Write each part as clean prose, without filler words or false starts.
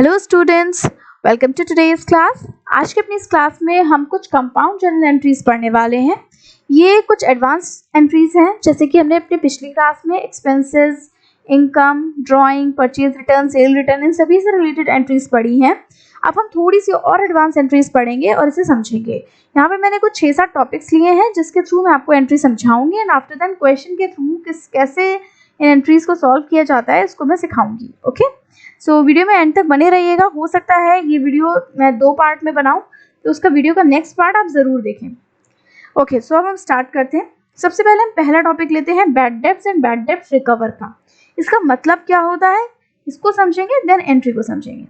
Hello students, welcome to today's class. आज के अपनी इस क्लास में हम कुछ कंपाउंड जर्नल एंट्रीज पढ़ने वाले हैं। ये कुछ एडवांस एंट्रीज हैं, जैसे कि हमने अपनी पिछली क्लास में expenses, income, drawing, purchase return, sale return, इन सभी से रिलेटेड एंट्रीज पढ़ी हैं। अब हम थोड़ी सी और एडवांस एंट्रीज पढ़ेंगे और इसे समझेंगे। यहाँ पे मैंने कुछ 6-7 टॉपिक्स लिए हैं जिसके थ्रू मैं आपको एंट्री समझाऊंगी एंड आफ्टर दैट क्वेश्चन के थ्रू कैसे इन एंट्रीज को सॉल्व किया जाता है इसको मैं सिखाऊंगी। ओके, सो वीडियो में एंड तक बने रहिएगा। हो सकता है ये वीडियो मैं 2 पार्ट में बनाऊं, तो उसका वीडियो का नेक्स्ट पार्ट आप ज़रूर देखें। ओके, सो अब हम स्टार्ट करते हैं। सबसे पहले हम पहला टॉपिक लेते हैं bad debts and bad debts recover का। इसका मतलब क्या होता है इसको समझेंगे, देन एंट्री को समझेंगे।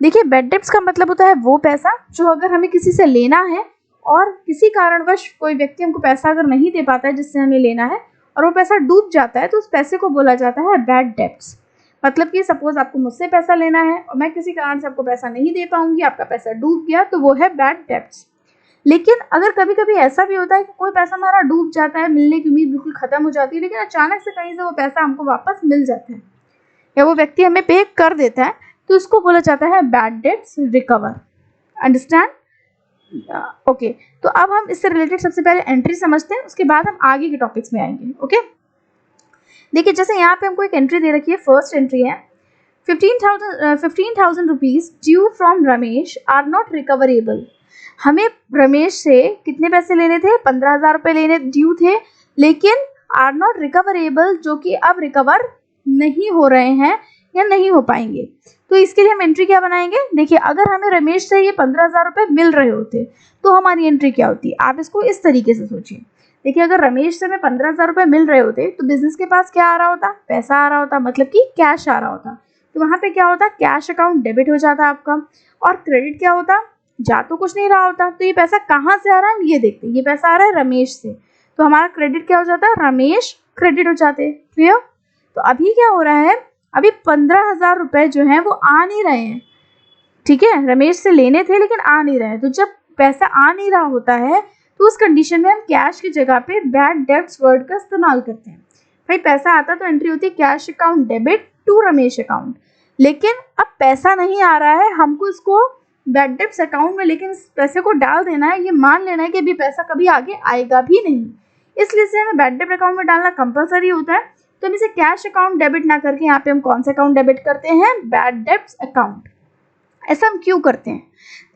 देखिए, बैड डेब्ट्स का मतलब होता है वो पैसा जो अगर हमें किसी से लेना है और किसी कारणवश कोई व्यक्ति हमको पैसा अगर नहीं दे पाता है जिससे हमें लेना है और वो पैसा डूब जाता है, तो उस पैसे को बोला जाता है बैड डेब्ट्स। मतलब कि सपोज आपको मुझसे पैसा लेना है और मैं किसी कारण से आपको पैसा नहीं दे पाऊंगी, आपका पैसा डूब गया, तो वो है बैड डेब्ट्स। लेकिन अगर कभी कभी ऐसा भी होता है कि कोई पैसा हमारा डूब जाता है, मिलने की उम्मीद बिल्कुल खत्म हो जाती है, लेकिन अचानक से कहीं से वो पैसा हमको वापस मिल जाता है या वो व्यक्ति हमें पे कर देता है, तो इसको बोला जाता है bad debts recover. Understand? Okay, तो अब हम इससे रिलेटेड सबसे पहले एंट्री समझते हैं, उसके बाद हम आगे के टॉपिक्स में आएंगे। ओके, देखिए, जैसे यहाँ पे हमको एक एंट्री दे रखी है। फर्स्ट एंट्री है 15,000 rupees due from Ramesh are not recoverable. हमें रमेश से कितने पैसे लेने थे? 15,000 रुपये लेने ड्यू थे, लेकिन आर नॉट रिकवरेबल, जो कि अब रिकवर नहीं हो रहे हैं या नहीं हो पाएंगे। तो इसके लिए हम एंट्री क्या बनाएंगे? देखिए, अगर हमें रमेश से ये 15,000 रुपये मिल रहे होते तो हमारी एंट्री क्या होती? आप इसको इस तरीके से सोचिए। देखिए, अगर रमेश से हमें 15,000 रुपये मिल रहे होते तो बिजनेस के पास क्या आ रहा होता? पैसा आ रहा होता, मतलब कि कैश आ रहा होता। तो वहाँ पे क्या होता? कैश अकाउंट डेबिट हो जाता आपका। और क्रेडिट क्या होता? जा तो कुछ नहीं रहा होता। तो ये पैसा कहाँ से आ रहा है हम ये देखते हैं। ये पैसा आ रहा है रमेश से, तो हमारा क्रेडिट क्या हो जाता है? रमेश क्रेडिट हो जाते। क्लियर? तो अभी क्या हो रहा है? अभी 15,000 रुपये जो है वो आ नहीं रहे हैं। ठीक है, रमेश से लेने थे लेकिन आ नहीं रहे हैं। तो जब पैसा आ नहीं रहा होता है तो उस कंडीशन में हम कैश की जगह पे बैड डेब्ट्स वर्ड का इस्तेमाल करते हैं। भाई, पैसा आता तो एंट्री होती है cash account debit to Ramesh account, लेकिन अब पैसा नहीं आ रहा है, हमको इसको बैड डेब्ट्स अकाउंट में लेकिन इस पैसे को डाल देना है। ये मान लेना है कि अभी पैसा कभी आगे आएगा भी नहीं, इसलिए से हमें बैड डेब्ट अकाउंट में डालना कंपलसरी होता है। तो हम इसे कैश अकाउंट डेबिट ना करके यहाँ पे हम कौन सा अकाउंट डेबिट करते हैं? Bad debts account. ऐसा हम क्यों करते हैं?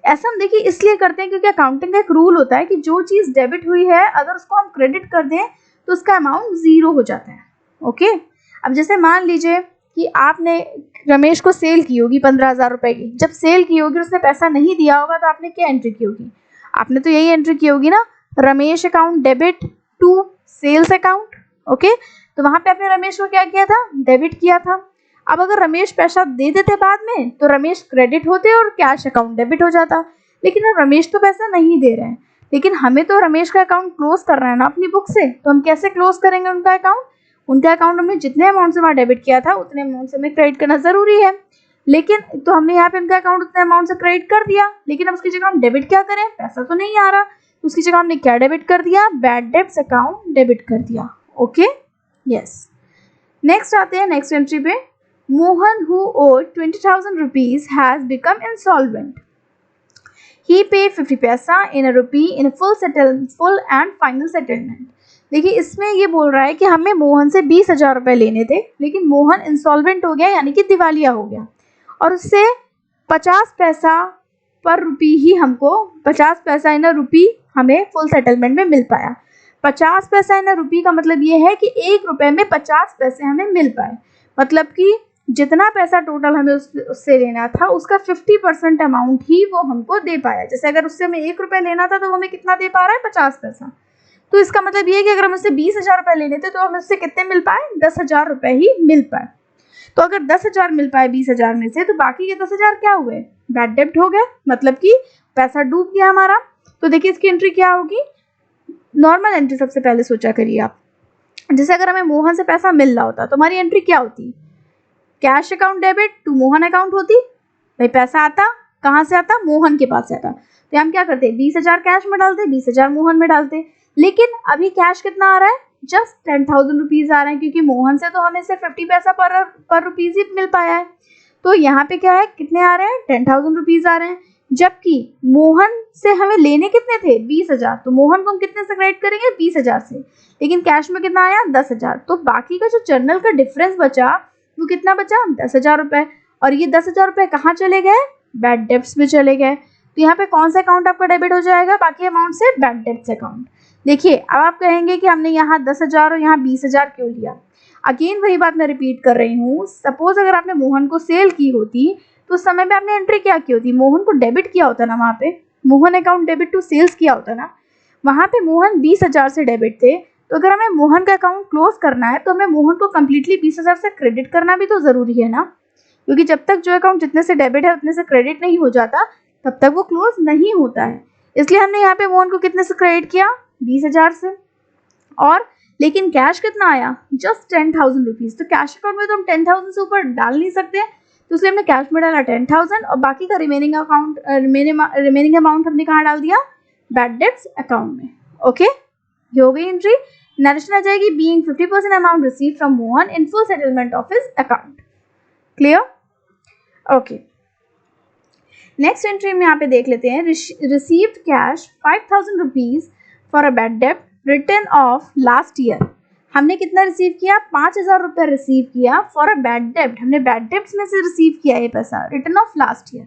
ऐसा हम देखिए इसलिए करते हैं क्योंकि अकाउंटिंग का एक रूल होता है कि जो चीज़ डेबिट हुई है अगर उसको हम क्रेडिट कर दें तो उसका अमाउंट 0 हो जाता है। ओके, अब जैसे मान लीजिए कि आपने रमेश को सेल की होगी 15,000 रुपये की। जब सेल की होगी उसने पैसा नहीं दिया होगा तो आपने क्या एंट्री की होगी? आपने तो यही एंट्री की होगी ना, Ramesh account debit to sales account. Okay, तो वहाँ पे आपने रमेश को क्या किया था? डेबिट किया था। अब अगर रमेश पैसा दे देते बाद में तो रमेश क्रेडिट होते और कैश अकाउंट डेबिट हो जाता। लेकिन अब रमेश तो पैसा नहीं दे रहे हैं, लेकिन हमें तो रमेश का अकाउंट क्लोज करना है ना अपनी बुक से। तो हम कैसे क्लोज करेंगे उनका अकाउंट? उनका अकाउंट हमने जितने अमाउंट से वहाँ डेबिट किया था उतने अमाउंट से हमें क्रेडिट करना ज़रूरी है। लेकिन तो हमने यहाँ पे उनका अकाउंट उतने अमाउंट से क्रेडिट कर दिया, लेकिन अब उसकी जगह हम डेबिट क्या करें? पैसा तो नहीं आ रहा, तो उसकी जगह हमने क्या डेबिट कर दिया? बैड डेब्ट्स अकाउंट डेबिट कर दिया। Okay, yes. नेक्स्ट आते हैं नेक्स्ट एंट्री पे। Mohan, who owed 20,000 rupees, has become insolvent. He paid 50 paisa in a rupee in a full and final settlement. देखिए, इसमें ये बोल रहा है कि हमें मोहन से 20,000 रुपये लेने थे, लेकिन मोहन इंसॉल्वेंट हो गया, यानी कि दिवालिया हो गया, और उससे 50 पैसा पर रुपी ही हमको 50 पैसा इन अ रुपी हमें फुल सेटलमेंट में मिल पाया। 50 पैसा इन अ रुपी का मतलब ये है कि 1 रुपये में 50 पैसे हमें मिल पाए। मतलब कि जितना पैसा टोटल हमें उससे लेना था उसका 50% अमाउंट ही वो हमको दे पाया। जैसे अगर उससे हमें 1 रुपये लेना था तो वो हमें कितना दे पा रहा है? 50 पैसा। तो इसका मतलब ये है कि अगर हम उससे 20,000 रुपये लेने थे तो हमें उससे कितने मिल पाए? 10,000 रुपये ही मिल पाए। तो अगर 10,000 मिल पाए 20,000 में से, तो बाकी के 10,000 क्या हुए? बैड डेब्ट हो गए, मतलब कि पैसा डूब गया हमारा। तो देखिए, इसकी एंट्री क्या होगी? नॉर्मल एंट्री सबसे पहले सोचा करिए आप। जैसे अगर हमें मोहन से पैसा मिल रहा होता तो हमारी एंट्री क्या होती? Cash account debit to Mohan account होती। भाई, पैसा आता कहाँ से? आता मोहन के पास से आता। तो हम क्या करते? 20,000 कैश में डालते, 20,000 मोहन में डालते। लेकिन अभी कैश कितना आ रहा है? जस्ट 10,000 रुपीज़ आ रहे हैं, क्योंकि मोहन से तो हमें सिर्फ 50 पैसा पर रुपीज़ ही मिल पाया है। तो यहाँ पे क्या है, कितने आ रहे हैं, 10,000 रुपीज़ आ रहे हैं, जबकि मोहन से हमें लेने कितने थे, 20,000, तो मोहन को हम कितने से क्रेडिट करेंगे, 20,000 से, लेकिन कैश में कितना आया, 10,000, तो बाकी का जो जर्नल का डिफरेंस बचा वो कितना बचा, 10,000 रुपये, और ये 10,000 रुपये कहाँ चले गए, बैड डेब्ट्स में चले गए। तो यहाँ पे कौन सा अकाउंट आपका डेबिट हो जाएगा बाकी अमाउंट से, बैड डेब्ट्स अकाउंट। देखिए अब आप कहेंगे कि हमने यहाँ 10,000 और यहाँ 20,000 क्यों लिया, अगेन वही बात मैं रिपीट कर रही हूँ, सपोज अगर आपने मोहन को सेल की होती तो उस समय पे आपने एंट्री क्या की होती, मोहन को डेबिट किया होता ना, वहाँ पे Mohan account debit to sales किया होता ना, वहाँ पे मोहन 20,000 से डेबिट थे, तो अगर हमें मोहन का अकाउंट क्लोज करना है तो हमें मोहन को कम्प्लीटली 20,000 से क्रेडिट करना भी तो ज़रूरी है ना, क्योंकि जब तक जो अकाउंट जितने से डेबिट है उतने से क्रेडिट नहीं हो जाता तब तक वो क्लोज नहीं होता है। इसलिए हमने यहाँ पे मोहन को कितने से क्रेडिट किया, 20,000 से, और लेकिन कैश कितना आया, जस्ट 10,000 रुपीज़। तो कैश अकाउंट में तो हम 10,000 से ऊपर डाल नहीं सकते, तो इसलिए हमने कैश में डाला 10,000 और बाकी का रिमेनिंग अमाउंट हमने कहाँ डाल दिया, बैड डेब्ट्स अकाउंट में। ओके, ये हो गई एंट्री। नरेशन आ जाएगी, being 50% amount receive from Mohan in full settlement of his account. Clear? Okay, next entry में यहाँ पे देख लेते हैं, received cash 5,000 rupees for a bad डेब्ट रिटर्न ऑफ लास्ट ईयर। हमने कितना रिसीव किया, 5,000 रुपये रिसीव किया फॉर अ बैड डेब्ट, हमने बैड डेब्ट्स में से रिसीव किया ये पैसा, रिटर्न ऑफ लास्ट ईयर,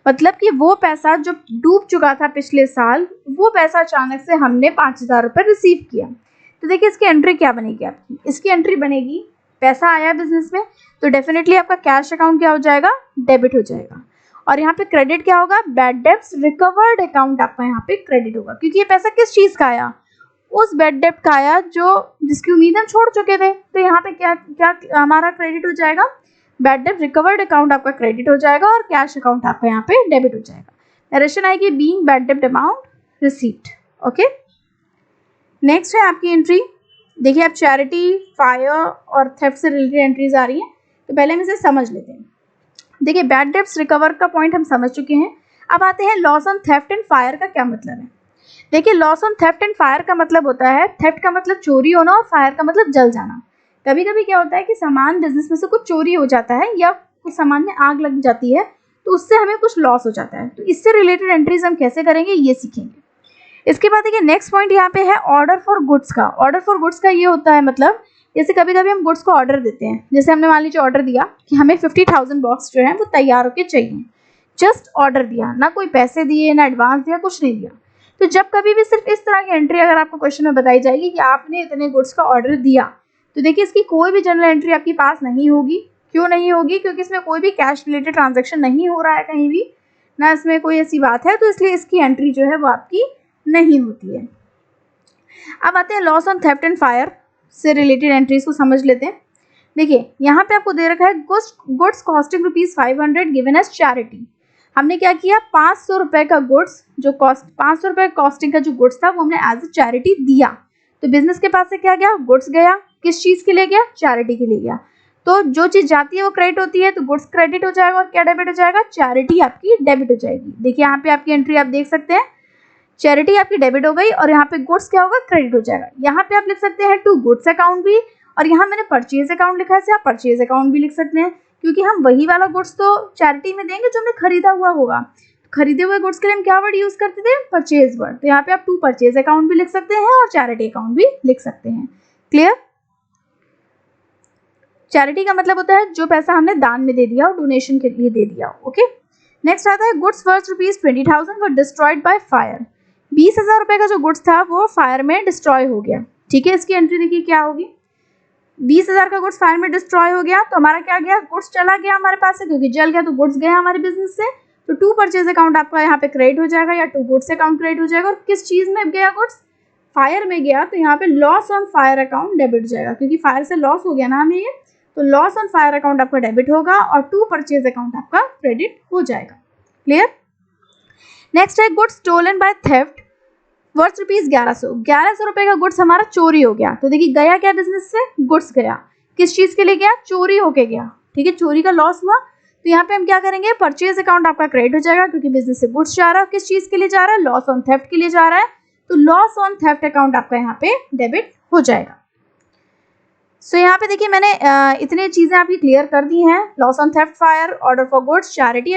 मतलब कि वो पैसा जो डूब चुका था पिछले साल, वो पैसा अचानक से हमने 5,000 रुपये रिसीव किया। तो देखिए इसकी एंट्री क्या बनेगी आपकी, इसकी एंट्री बनेगी, पैसा आया बिजनेस में तो डेफिनेटली आपका कैश अकाउंट क्या हो जाएगा, डेबिट हो जाएगा, और यहाँ पे क्रेडिट क्या होगा, बैड डेब्ट्स रिकवर्ड अकाउंट आपका यहाँ पे क्रेडिट होगा, क्योंकि ये पैसा किस चीज़ का आया, उस बैड डेब्ट का आया जो जिसकी उम्मीद हम छोड़ चुके थे। तो यहाँ पे क्या क्या हमारा क्रेडिट हो जाएगा, बैड डेब्ट रिकवर्ड अकाउंट आपका क्रेडिट हो जाएगा और कैश अकाउंट आपका यहाँ पे डेबिट हो जाएगा। नरेशन आएगी, बीइंग बैड डेब्ट अमाउंट रिसीव्ड। ओके, नेक्स्ट है आपकी एंट्री, देखिए आप चैरिटी, फायर और थेफ्ट से रिलेटेड एंट्रीज आ रही हैं, तो पहले हम इसे समझ लेते हैं। देखिए बैड डेब्ट्स रिकवर का पॉइंट हम समझ चुके हैं, अब आते हैं loss on theft and fire का क्या मतलब है। देखिए loss on theft and fire का मतलब होता है, थेफ्ट का मतलब चोरी होना और फायर का मतलब जल जाना। कभी कभी क्या होता है कि सामान बिजनेस में से कुछ चोरी हो जाता है या कुछ सामान में आग लग जाती है, तो उससे हमें कुछ लॉस हो जाता है, तो इससे रिलेटेड एंट्रीज हम कैसे करेंगे ये सीखेंगे। इसके बाद देखिए नेक्स्ट पॉइंट यहाँ पे है ऑर्डर फॉर गुड्स का। ऑर्डर फॉर गुड्स का ये होता है, मतलब जैसे कभी कभी हम गुड्स को ऑर्डर देते हैं, जैसे हमने मान लीजिए ऑर्डर दिया कि हमें 50,000 बॉक्स जो है वो तैयार होके चाहिए, जस्ट ऑर्डर दिया, ना कोई पैसे दिए ना एडवांस दिया, कुछ नहीं दिया। तो जब कभी भी सिर्फ इस तरह की एंट्री अगर आपको क्वेश्चन में बताई जाएगी कि आपने इतने गुड्स का ऑर्डर दिया, तो देखिए इसकी कोई भी जनरल एंट्री आपके पास नहीं होगी। क्यों नहीं होगी, क्योंकि इसमें कोई भी कैश रिलेटेड ट्रांजैक्शन नहीं हो रहा है कहीं भी, ना इसमें कोई ऐसी बात है, तो इसलिए इसकी एंट्री जो है वो आपकी नहीं होती है। अब आते हैं loss on theft and fire से रिलेटेड एंट्रीज को समझ लेते हैं। देखिए यहाँ पे आपको दे रखा है goods costing ₹500 given as charity. हमने क्या किया, 500 रुपये का गुड्स जो कॉस्ट 500 रुपये कॉस्टिंग का जो गुड्स था वो हमने एज ए चैरिटी दिया। तो बिजनेस के पास से क्या गया, गुड्स गया, किस चीज़ के लिए गया, चैरिटी के लिए गया। तो जो चीज़ जाती है वो क्रेडिट होती है, तो गुड्स क्रेडिट हो जाएगा और क्या डेबिट हो जाएगा, चैरिटी आपकी डेबिट हो जाएगी। देखिए यहाँ पे आपकी एंट्री आप देख सकते हैं, चैरिटी आपकी डेबिट हो गई और यहाँ पे गुड्स क्या होगा, क्रेडिट हो जाएगा। यहाँ पे आप लिख सकते हैं टू गुड्स अकाउंट भी, और यहाँ मैंने परचेज अकाउंट लिखा है, इसे आप परचेज अकाउंट भी लिख सकते हैं, क्योंकि हम वही वाला गुड्स तो चैरिटी में देंगे जो हमने खरीदा हुआ होगा। खरीदे हुए गुड्स के लिए हम क्या वर्ड यूज करते थे, परचेज वर्ड। तो यहाँ पे आप टू परचेज अकाउंट भी लिख सकते हैं और चैरिटी अकाउंट भी लिख सकते हैं। क्लियर? चैरिटी का मतलब होता है जो पैसा हमने दान में दे दिया और डोनेशन के लिए दे दिया। ओके, नेक्स्ट आता है goods worth ₹20,000 were destroyed by fire. 20,000 रुपये का जो गुड्स था वो फायर में डिस्ट्रॉय हो गया। ठीक है, इसकी एंट्री देखिए क्या होगी, 20,000 का गुड्स फायर में डिस्ट्रॉय हो गया, तो हमारा क्या गया, गुड्स चला गया हमारे पास से, क्योंकि जल गया तो गुड्स गया हमारे बिजनेस से। तो टू परचेज अकाउंट आपका यहाँ पे क्रेडिट हो जाएगा या टू गुड्स अकाउंट क्रेडिट हो जाएगा। और किस चीज़ में गया गुड्स, फायर में गया, तो यहाँ पे loss on fire account debit हो जाएगा, क्योंकि फायर से लॉस हो गया ना हमें ये, तो लॉस ऑन फायर अकाउंट आपका डेबिट होगा और टू परचेज अकाउंट आपका क्रेडिट हो जाएगा। क्लियर? नेक्स्ट है goods stolen by theft worth ₹1100 रुपये का गुड्स हमारा चोरी हो गया। तो देखिए गया क्या बिजनेस से, गुड्स गया, किस चीज़ के लिए गया, चोरी होके गया। ठीक है, चोरी का लॉस हुआ, तो यहाँ पे हम क्या करेंगे, परचेज अकाउंट आपका क्रेडिट हो जाएगा, क्योंकि बिजनेस से गुड्स जा रहा है, किस चीज़ के लिए जा रहा है, लॉस ऑन थेफ्ट के लिए जा रहा है, तो लॉस ऑन थेफ्ट अकाउंट आपका यहाँ पे डेबिट हो जाएगा। सो यहाँ पे देखिए मैंने इतनी चीज़ें आपकी क्लियर कर दी हैं। Loss on theft, fire, order for goods, charity